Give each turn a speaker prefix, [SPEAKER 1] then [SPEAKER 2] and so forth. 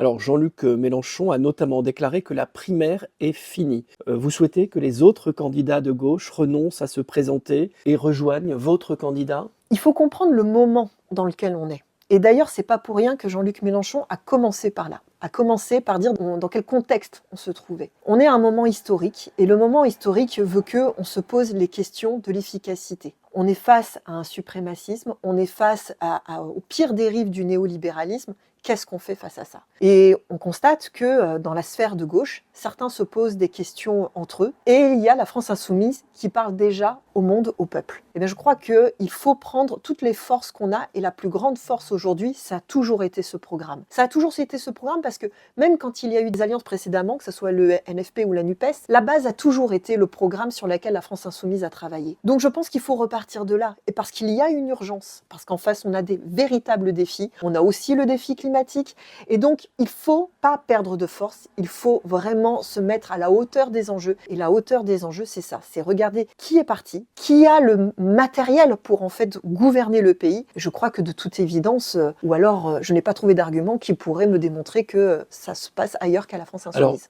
[SPEAKER 1] Alors, Jean-Luc Mélenchon a notamment déclaré que la primaire est finie. Vous souhaitez que les autres candidats de gauche renoncent à se présenter et rejoignent votre candidat?
[SPEAKER 2] Il faut comprendre le moment dans lequel on est. Et d'ailleurs, c'est pas pour rien que Jean-Luc Mélenchon a commencé par là, a commencé par dire dans quel contexte on se trouvait. On est à un moment historique, et le moment historique veut qu'on se pose les questions de l'efficacité. On est face à un suprémacisme, on est face aux pires dérives du néolibéralisme. Qu'est-ce qu'on fait face à ça? Et on constate que dans la sphère de gauche, certains se posent des questions entre eux, et il y a la France insoumise qui parle déjà au monde, au peuple. Et bien, je crois qu'il faut prendre toutes les forces qu'on a, et la plus grande force aujourd'hui, ça a toujours été ce programme. Ça a toujours été ce programme parce que même quand il y a eu des alliances précédemment, que ce soit le NFP ou la NUPES, la base a toujours été le programme sur lequel la France insoumise a travaillé. Donc je pense qu'il faut repartir de là, et parce qu'il y a une urgence, parce qu'en face on a des véritables défis, on a aussi le défi climatique, et donc il faut pas perdre de force, il faut vraiment se mettre à la hauteur des enjeux, et la hauteur des enjeux c'est ça, c'est regarder qui est parti, qui a le matériel pour en fait gouverner le pays. Je crois que de toute évidence, ou alors je n'ai pas trouvé d'argument qui pourrait me démontrer que ça se passe ailleurs qu'à la France
[SPEAKER 1] Alors,
[SPEAKER 2] insoumise.